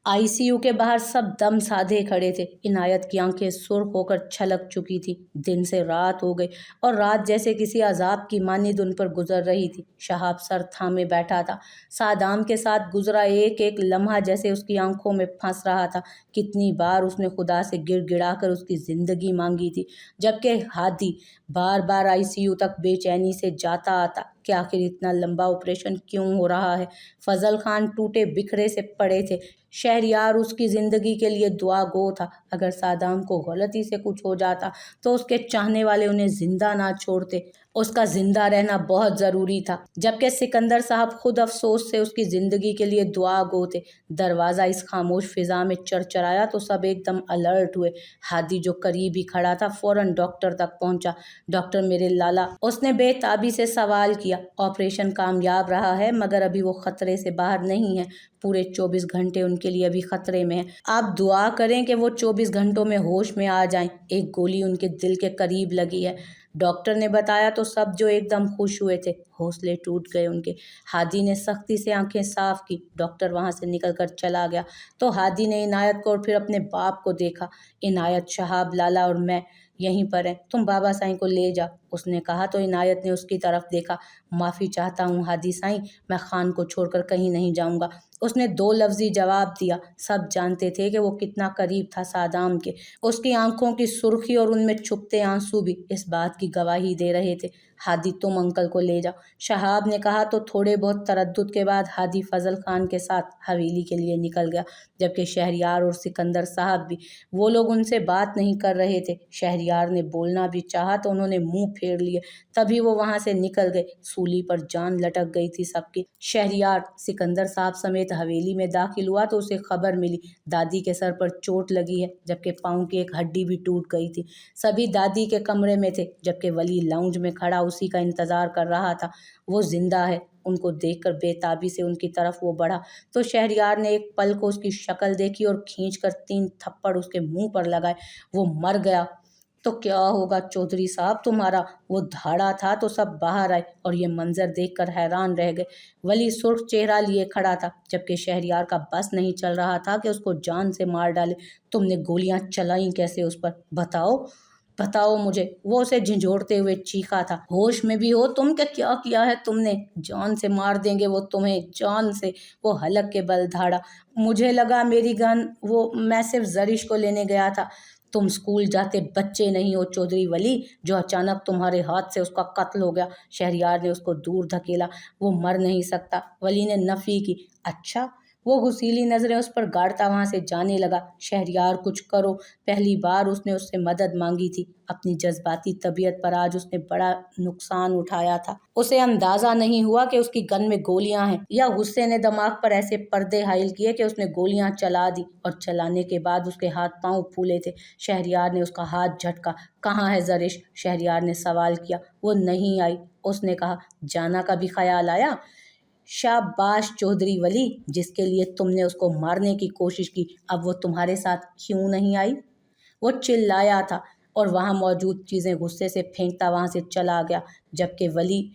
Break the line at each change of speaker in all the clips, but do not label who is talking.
ICU के बाहर सब दम साधे खड़े थे। इनायत की आंखें सुर्ख होकर छलक चुकी थी। दिन से रात हो गई और रात जैसे किसी अजाब की मानिंद उन पर गुजर रही थी। शहाब सर थामे बैठा था। सादाम के साथ गुजरा एक एक लम्हा जैसे उसकी आंखों में फंस रहा था। कितनी बार उसने खुदा से गिड़गिड़ा कर उसकी जिंदगी मांगी थी, जबकि हादी बार बार आईसीयू तक बेचैनी से जाता आता कि आखिर इतना लंबा ऑपरेशन क्यों हो रहा है। फजल खान टूटे बिखरे से पड़े थे। शहरयार उसकी ज़िंदगी के लिए दुआ गो था। अगर सादाम को गलती से कुछ हो जाता तो उसके चाहने वाले उन्हें जिंदा ना छोड़ते। उसका जिंदा रहना बहुत ज़रूरी था, जबकि सिकंदर साहब खुद अफसोस से उसकी ज़िंदगी के लिए दुआ गो थे। दरवाज़ा इस खामोश फिजा में चरचराया तो सब एकदम अलर्ट हुए। हादी जो करीब ही खड़ा था फौरन डॉक्टर तक पहुंचा। डॉक्टर मेरे लाला, उसने बेताबी से सवाल किया। ऑपरेशन कामयाब रहा है, मगर अभी वो खतरे से बाहर नहीं है। पूरे 24 घंटे उनके लिए अभी खतरे में है। आप दुआ करें कि वो 24 घंटों में होश में आ जाएं। एक गोली उनके दिल के करीब लगी है, डॉक्टर ने बताया तो सब जो एकदम खुश हुए थे, हौसले टूट गए उनके। हादी ने सख्ती से आंखें साफ की। डॉक्टर वहां से निकलकर चला गया तो हादी ने इनायत को और फिर अपने बाप को देखा। इनायत, शहाब, लाला और मैं यहीं पर हैं, तुम बाबा साईं को ले जा, उसने कहा तो इनायत ने उसकी तरफ देखा। माफ़ी चाहता हूँ हादी साईं, मैं खान को छोड़कर कहीं नहीं जाऊँगा, उसने दो लफ्जी जवाब दिया। सब जानते थे कि वो कितना करीब था सादाम के। उसकी आंखों की सुर्खी और उनमें छुपते आंसू भी इस बात की गवाही दे रहे थे। हादी, तुम अंकल को ले जाओ, शहाब ने कहा तो थोड़े बहुत तरद्दुद के बाद हादी फजल खान के साथ हवेली के लिए निकल गया, जबकि शहरयार और सिकंदर साहब भी। वो लोग उनसे बात नहीं कर रहे थे। शहरयार ने बोलना भी चाहा तो उन्होंने मुंह फेर लिए। तभी वो वहां से निकल गए। सूली पर जान लटक गई थी सबकी। शहरयार सिकंदर साहब समेत हवेली में दाखिल हुआ तो उसे खबर मिली दादी के सर पर चोट लगी है, जबकि पाँव की एक हड्डी भी टूट गई थी। सभी दादी के कमरे में थे, जबकि वली लाउंज में खड़ा उसी का इंतजार कर रहा था। वो जिंदा है। उनको देखकर बेताबी से उनकी तरफ वो बढ़ा तो शहरयार ने एक पल को उसकी शक्ल देखी और खींचकर 3 थप्पड़ उसके मुंह पर लगाए। वो मर गया तो क्या होगा चौधरी साहब तुम्हारा? वो धाड़ा था तो सब बाहर आए और ये मंजर देखकर हैरान रह गए। वली सुर्ख चेहरा लिए खड़ा था, जबकि शहरयार का बस नहीं चल रहा था कि उसको जान से मार डाले। तुमने गोलियां चलाई कैसे उस पर? बताओ, बताओ मुझे, वो उसे झंझोड़ते हुए चीखा था। होश में भी हो तुम? क्या किया है तुमने? जान से मार देंगे वो तुम्हें, जान से। वो हलक के बल धाड़ा। मुझे लगा मेरी गन, मैं सिर्फ जरिश को लेने गया था। तुम स्कूल जाते बच्चे नहीं हो चौधरी वली, जो अचानक तुम्हारे हाथ से उसका कत्ल हो गया। शहरयार ने उसको दूर धकेला। वो मर नहीं सकता, वली ने नफी की। अच्छा? वो घुसीली नजरें उस पर गाड़ता वहां से जाने लगा। शहरयार, कुछ करो। पहली बार उसने उससे मदद मांगी थी। अपनी जज्बाती तबीयत पर आज उसने बड़ा नुकसान उठाया था। उसे अंदाजा नहीं हुआ कि उसकी गन में गोलियां हैं, या गुस्से ने दिमाग पर ऐसे पर्दे हाइल किए कि उसने गोलियां चला दी और चलाने के बाद उसके हाथ पांव फूले थे। शहरयार ने उसका हाथ झटका। कहाँ है जरिश? शहरयार ने सवाल किया। वो नहीं आई, उसने कहा। जाना का भी ख्याल आया? शाबाश चौधरी वली, जिसके लिए तुमने उसको मारने की कोशिश की, अब वो तुम्हारे साथ क्यों नहीं आई? वो चिल्लाया था और वहां मौजूद चीजें गुस्से से फेंकता वहां से चला गया, जबकि वली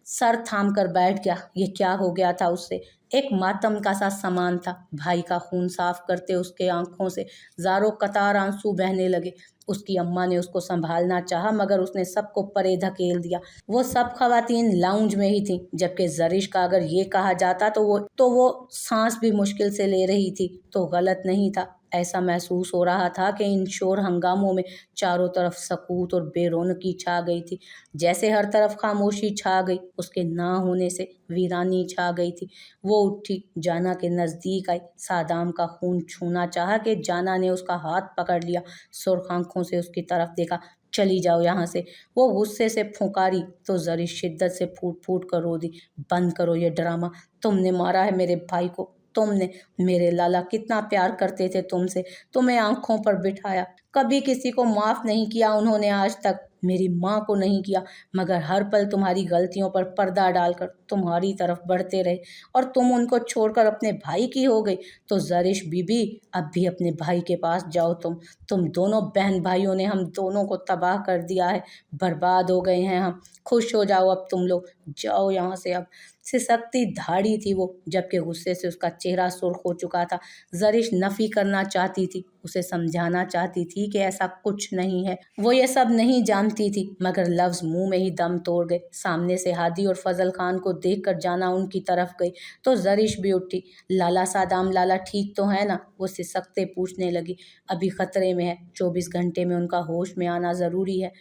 सर थाम कर बैठ गया। ये क्या हो गया था उससे? एक मातम का सा सामान था। भाई का खून साफ करते उसके आंखों से जारो कतार आंसू बहने लगे। उसकी अम्मा ने उसको संभालना चाहा, मगर उसने सबको परे धकेल दिया। वो सब खवातीन लाउंज में ही थी, जबकि जरिश का अगर ये कहा जाता तो वो सांस भी मुश्किल से ले रही थी, तो गलत नहीं था। ऐसा महसूस हो रहा था कि इन शोर हंगामों में चारों तरफ सकूत और बेरौनकी छा गई थी। जैसे हर तरफ खामोशी छा गई, उसके ना होने से वीरानी छा गई थी। वो उठी, जाना के नजदीक आई। सादाम का खून छूना चाहा कि जाना ने उसका हाथ पकड़ लिया। सुर्ख आंखों से उसकी तरफ देखा। चली जाओ यहाँ से, वो गुस्से से फुंकारी तो जरी शिद्दत से फूट फूट कर रो दी। बंद करो ये ड्रामा। तुमने मारा है मेरे भाई को, तुमने। मेरे लाला कितना प्यार करते थे तुमसे, तुम्हें आंखों पर बिठाया, कभी किसी को माफ नहीं किया उन्होंने आज तक। मेरी माँ को नहीं किया, मगर हर पल तुम्हारी गलतियों पर पर्दा डालकर तुम्हारी तरफ बढ़ते रहे, और तुम उनको छोड़कर अपने भाई की हो गई। तो जरिश बीबी, अब भी अपने भाई के पास जाओ। तुम दोनों बहन भाइयों ने हम दोनों को तबाह कर दिया है। बर्बाद हो गए हैं हम। खुश हो जाओ अब तुम लोग, जाओ यहाँ से अब। सिसकती दाढ़ी थी वो, जबकि गुस्से से उसका चेहरा सुर्ख हो चुका था। ज़रिश नफ़ी करना चाहती थी, उसे समझाना चाहती थी कि ऐसा कुछ नहीं है, वो ये सब नहीं जानती थी, मगर लफ्ज़ मुंह में ही दम तोड़ गए। सामने से हादी और फजल खान को देखकर जाना उनकी तरफ गई तो ज़रिश भी उठी। लाला सादाम लाला ठीक तो है ना? वो सिसकते पूछने लगी। अभी खतरे में है, 24 घंटे में उनका होश में आना ज़रूरी है,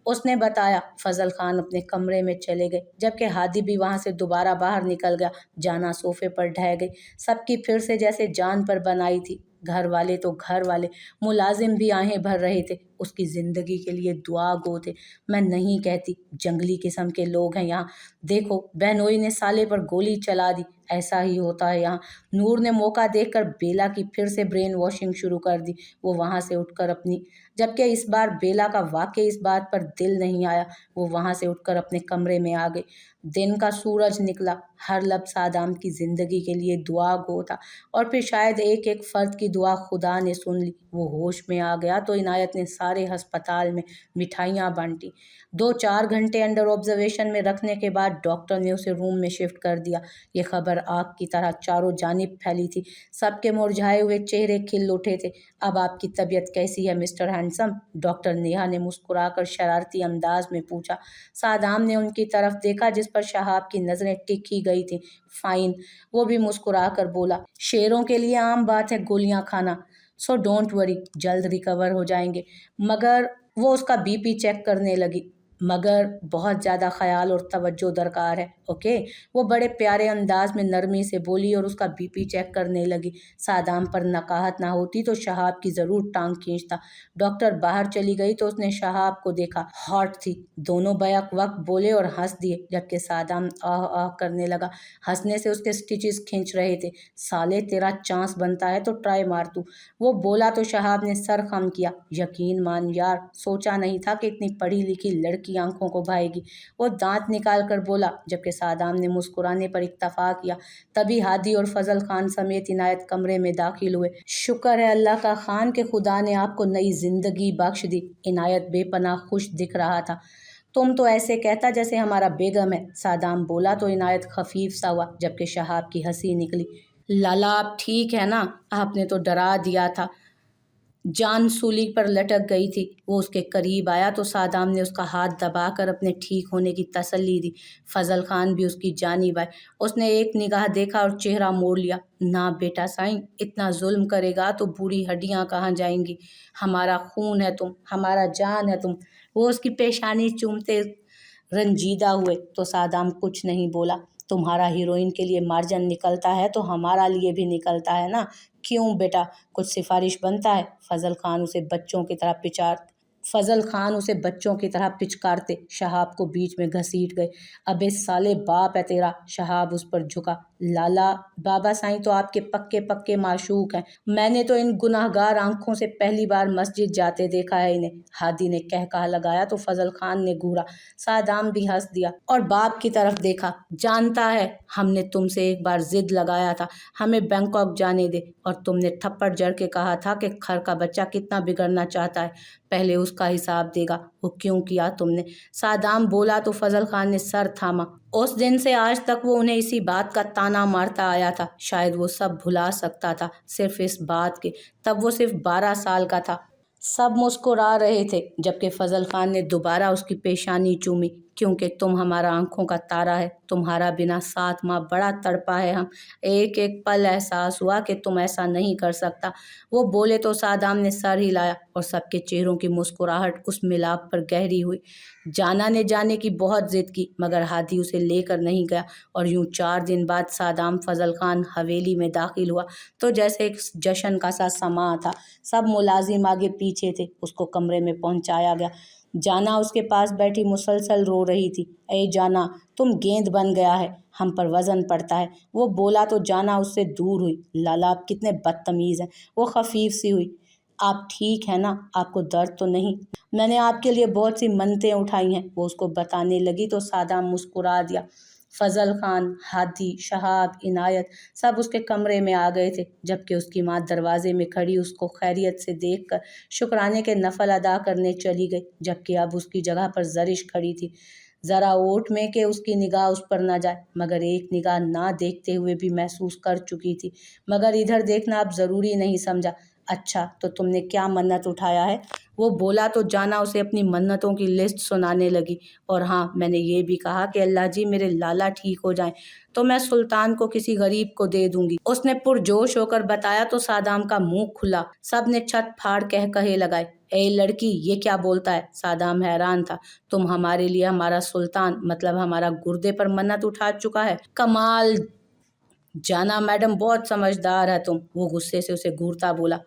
उसने बताया। फजल खान अपने कमरे में चले गए, जबकि हादी भी वहां से दोबारा बाहर निकल गया। जाना सोफे पर ढह गई। सबकी फिर से जैसे जान पर बनाई थी। घर वाले तो घर वाले, मुलाजिम भी आहें भर रहे थे, उसकी जिंदगी के लिए दुआ गो थे। मैं नहीं कहती, जंगली किस्म के लोग हैं यहाँ। देखो, बहनोई ने साले पर गोली चला दी, ऐसा ही होता है यहाँ। नूर ने मौका देखकर बेला की फिर से ब्रेन वॉशिंग शुरू कर दी। वो वहां से उठकर अपनी, जबकि इस बार बेला का वाकई इस बात पर दिल नहीं आया। वो वहां से उठकर अपने कमरे में आ गई। दिन का सूरज निकला। हर लफ्ज़ सादाम की जिंदगी के लिए दुआ गो था, और फिर शायद एक एक फर्द की दुआ खुदा ने सुन ली। वो होश में आ गया तो इनायत ने सारे हस्पताल में मिठाइयाँ बांटी। 2-4 घंटे अंडर ऑब्जर्वेशन में रखने के बाद डॉक्टर ने उसे रूम में शिफ्ट कर दिया। ये खबर आग की तरह चारों जानिब फैली थी। सबके मुरझाए हुए चेहरे खिल उठे थे। अब आपकी तबीयत कैसी है मिस्टर हैंडसम? डॉक्टर नेहा ने मुस्कुराकर शरारती अंदाज में पूछा। सादाम ने उनकी तरफ देखा, जिस पर शहाब की नजरें टिकी गई थी। फाइन, वो भी मुस्कुराकर बोला। शेरों के लिए आम बात है गोलियां खाना, सो डोंट वरी, जल्द रिकवर हो जाएंगे। मगर वो उसका बीपी चेक करने लगी। मगर बहुत ज़्यादा ख्याल और तवज्जो दरकार है, ओके? वो बड़े प्यारे अंदाज में नरमी से बोली और उसका बीपी चेक करने लगी। सादाम पर नकाहत ना होती तो शहाब की ज़रूर टांग खींचता। डॉक्टर बाहर चली गई तो उसने शहाब को देखा। हॉट थी। दोनों बैक वक्त बोले और हंस दिए, जबकि सादाम आह आह करने लगा। हंसने से उसके स्टिचेस खींच रहे थे। साले, तेरा चांस बनता है तो ट्राई मार तू, वो बोला तो शहाब ने सर खम किया। यकीन मान यार, सोचा नहीं था कि इतनी पढ़ी लिखी लड़की आंखों को भाएगी, वो दांत निकाल कर बोला, जबकि सादाम ने मुस्कुराने पर इक्तफा किया। तभी हादी और फजल खान समेत इनायत कमरे में दाखिल हुए। शुक्र है अल्लाह का खान के खुदा ने आपको नई जिंदगी बख्श दी। इनायत बेपनाह खुश दिख रहा था। तुम तो ऐसे कहता जैसे हमारा बेगम है, सादाम बोला तो इनायत खफीफ सा हुआ, जबकि शहाब की हंसी निकली। लाला आप ठीक है ना? आपने तो डरा दिया था। जान सूली पर लटक गई थी। वो उसके करीब आया तो सादाम ने उसका हाथ दबाकर अपने ठीक होने की तसल्ली दी। फजल खान भी उसकी जानिब आए। उसने एक निगाह देखा और चेहरा मोड़ लिया। ना बेटा साईं, इतना जुल्म करेगा तो बूढ़ी हड्डियां कहाँ जाएंगी? हमारा खून है तुम, हमारा जान है तुम। वो उसकी पेशानी चूमते रंजीदा हुए तो सादाम कुछ नहीं बोला। तुम्हारा हीरोइन के लिए मार्जिन निकलता है तो हमारा लिए भी निकलता है ना? क्यों बेटा, कुछ सिफारिश बनता है? फजल खान उसे बच्चों की तरह पिचकारते शहाब को बीच में घसीट गए। अबे साले, बाप है तेरा। शहाब उस पर झुका। लाला, बाबा साईं तो आपके पक्के पक्के माशूक हैं। मैंने तो इन गुनाहगार आंखों से पहली बार मस्जिद जाते देखा है इन्हें। हादी ने कहकहा लगाया तो फजल खान ने घूरा। सादाम भी हंस दिया और बाप की तरफ देखा। जानता है, हमने तुमसे एक बार जिद लगाया था, हमें बैंकॉक जाने दे, और तुमने थप्पड़ जड़ के कहा था कि खर का बच्चा कितना बिगड़ना चाहता है, पहले उसका हिसाब देगा। वो क्यों किया तुमने? सादाम बोला तो फजल खान ने सर थामा। उस दिन से आज तक वो उन्हें इसी बात का ताना मारता आया था। शायद वो सब भुला सकता था, सिर्फ इस बात के। तब वो सिर्फ 12 साल का था। सब मुस्कुरा रहे थे, जबकि फजल खान ने दोबारा उसकी पेशानी चूमी। क्योंकि तुम हमारा आंखों का तारा है, तुम्हारा बिना 7 माह बड़ा तड़पा है हम। एक एक पल एहसास हुआ कि तुम ऐसा नहीं कर सकता। वो बोले तो सादाम ने सर हिलाया और सबके चेहरों की मुस्कुराहट उस मिलाप पर गहरी हुई। जाना ने जाने की बहुत जिद की, मगर हादी उसे लेकर नहीं गया, और यूं 4 दिन बाद सादाम फजल खान हवेली में दाखिल हुआ तो जैसे एक जश्न का सा समा था। सब मुलाजिम आगे पीछे थे। उसको कमरे में पहुंचाया गया। जाना उसके पास बैठी मुसलसल रो रही थी। ए जाना, तुम गेंद बन गया है, हम पर वजन पड़ता है। वो बोला तो जाना उससे दूर हुई। लाला, आप कितने बदतमीज हैं। वो खफीफ सी हुई। आप ठीक है ना? आपको दर्द तो नहीं? मैंने आपके लिए बहुत सी मन्नतें उठाई हैं, वो उसको बताने लगी तो सादाम मुस्कुरा दिया। फजल खान, हादी, शहाब, इनायत सब उसके कमरे में आ गए थे, जबकि उसकी माँ दरवाजे में खड़ी उसको खैरियत से देखकर शुक्राने के नफल अदा करने चली गई, जबकि अब उसकी जगह पर ज़रिश खड़ी थी। ذرا اوٹ میں کہ اس کی نگاہ اس پر نہ جائے، مگر ایک نگاہ نہ دیکھتے ہوئے بھی محسوس کر چکی تھی، مگر ادھر دیکھنا اب ضروری نہیں سمجھا۔ اچھا تو تم نے کیا منت اٹھایا ہے؟ وہ بولا تو جانا اسے اپنی منتوں کی لسٹ سنانے لگی۔ اور ہاں، میں نے یہ بھی کہا کہ اللہ جی میرے لالا ٹھیک ہو جائیں تو میں سلطان کو کسی غریب کو دے دوں گی۔ اس نے پرجوش ہو کر بتایا تو سادام کا منہ کھلا، سب نے چھت پھاڑ کہے لگائے، اے لڑکی یہ کیا بولتا ہے؟ سادام حیران تھا۔ تم ہمارے لیے ہمارا سلطان مطلب ہمارا گردے پر منت اٹھا چکا ہے؟ کمال جانا میڈم، بہت سمجھدار ہے تم۔ وہ غصے سے اسے گھورتا بولا،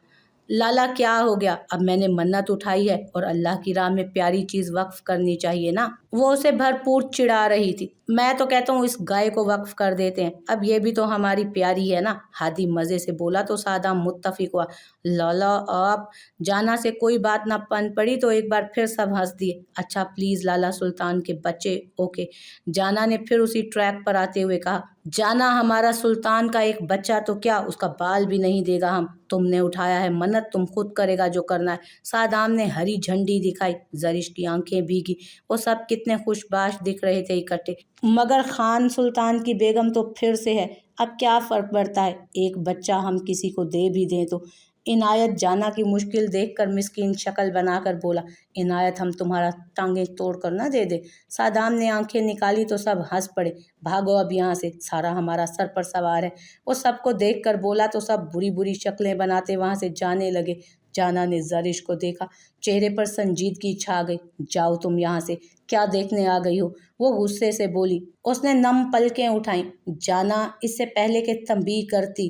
لالا کیا ہو گیا؟ اب میں نے منت اٹھائی ہے اور اللہ کی راہ میں پیاری چیز وقف کرنی چاہیے نا۔ وہ اسے بھرپور چڑھا رہی تھی۔ میں تو کہتا ہوں اس گائے کو وقف کر دیتے ہیں، اب یہ بھی تو ہماری پیاری ہے نا۔ ہادی مزے سے بولا تو سادام متفق ہوا۔ لالا آپ، جانا سے کوئی بات نہ پن پڑی تو ایک بار پھر سب ہنس دیے۔ اچھا پلیز لالا سلطان کے بچے، اوکے۔ جانا نے پھر اسی ٹریک پر آتے ہوئے کہا، جانا ہمارا سلطان کا ایک بچہ تو کیا اس کا بال بھی نہیں دے گا ہم۔ تم نے اٹھایا ہے منت، تم خود کرے گا جو کرنا ہے۔ سادام نے ہری جھنڈی دکھائی۔ زرش کی آنکھیں بھیگی، وہ سب کتنے خوش باش دکھ رہے تھے اکٹھے۔ مگر خان سلطان کی بیگم تو پھر سے ہے، اب کیا فرق پڑتا ہے، ایک بچہ ہم کسی کو دے بھی دیں تو۔ عنایت جانا کی مشکل دیکھ کر مسکین شکل بنا کر بولا، عنایت ہم تمہارا ٹانگیں توڑ کر نہ دے دیں۔ سادام نے آنکھیں نکالی تو سب ہنس پڑے۔ بھاگو اب یہاں سے، سارا ہمارا سر پر سوار ہے۔ وہ سب کو دیکھ کر بولا تو سب بری بری شکلیں بناتے وہاں سے جانے لگے۔ جانا نے زرش کو دیکھا، چہرے پر سنجیدگی چھا گئی۔ جاؤ تم یہاں سے، کیا دیکھنے آ گئی ہو؟ وہ غصے سے بولی۔ اس نے نم پلکیں اٹھائیں۔ جانا اس سے پہلے کہ تنبیہ کرتی،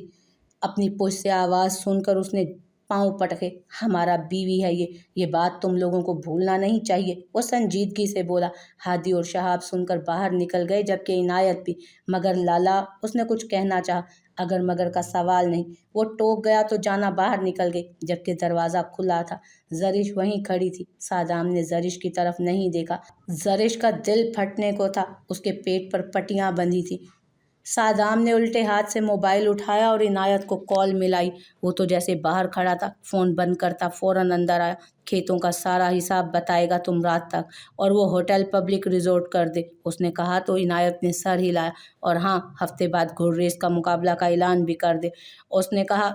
اپنی پشت سے آواز سن کر اس نے پاؤں پٹکے۔ ہمارا بیوی ہے یہ بات تم لوگوں کو بھولنا نہیں چاہیے، وہ سنجیدگی سے بولا۔ ہادی اور شہاب سن کر باہر نکل گئے، جبکہ عنایت بھی۔ مگر لالا، اس نے کچھ کہنا چاہا، اگر مگر کا سوال نہیں، وہ ٹوک گیا تو جانا باہر نکل گئی، جبکہ دروازہ کھلا تھا۔ زرش وہیں کھڑی تھی۔ سادام نے زرش کی طرف نہیں دیکھا۔ زرش کا دل پھٹنے کو تھا، اس کے پیٹ پر پٹیاں بندھی تھیں۔ سادام نے الٹے ہاتھ سے موبائل اٹھایا اور عنایت کو کال ملائی۔ وہ تو جیسے باہر کھڑا تھا، فون بند کرتا فوراً اندر آیا۔ کھیتوں کا سارا حساب بتائے گا تم رات تک، اور وہ ہوٹل پبلک ریزورٹ کر دے، اس نے کہا تو عنایت نے سر ہلایا۔ اور ہاں، ہفتے بعد گھوڑ ریس کا مقابلہ کا اعلان بھی کر دے، اس نے کہا۔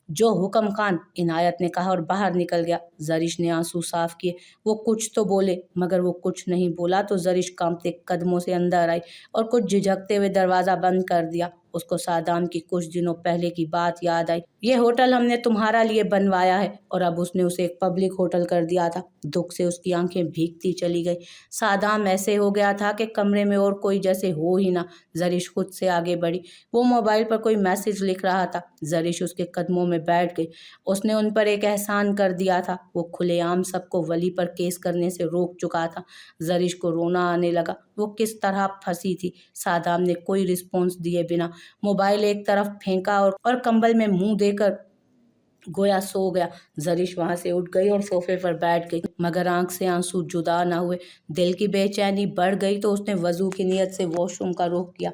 جو حکم خان، عنایت نے کہا اور باہر نکل گیا۔ زرش نے آنسو صاف کیے۔ وہ کچھ تو بولے، مگر وہ کچھ نہیں بولا تو زرش کانپتے قدموں سے اندر آئی اور کچھ جھجکتے ہوئے دروازہ بند کر دیا۔ اس کو سادام کی کچھ دنوں پہلے کی بات یاد آئی۔ یہ ہوٹل ہم نے تمہارا لیے بنوایا ہے، اور اب اس نے اسے ایک پبلک ہوٹل کر دیا تھا۔ دکھ سے اس کی آنکھیں بھیگتی چلی گئی۔ سادام ایسے ہو گیا تھا کہ کمرے میں اور کوئی جیسے ہو ہی نہ۔ زرش خود سے آگے بڑھی، وہ موبائل پر کوئی میسج لکھ رہا تھا۔ زرش اس کے قدموں میں بیٹھ گئی۔ اس نے ان پر ایک احسان کر دیا تھا، وہ کھلے عام سب کو ولی پر کیس کرنے سے روک چکا تھا۔ زرش کو رونا آنے لگا، وہ کس طرح پھنسی تھی۔ سادام نے کوئی رسپانس دیے بنا موبائل ایک طرف پھینکا اور کمبل میں منہ دے کر گویا سو گیا۔ زرش وہاں سے اٹھ گئی اور صوفے پر بیٹھ گئی، مگر آنکھ سے آنسو جدا نہ ہوئے۔ دل کی بے چینی بڑھ گئی تو اس نے وضو کی نیت سے واش روم کا رخ کیا۔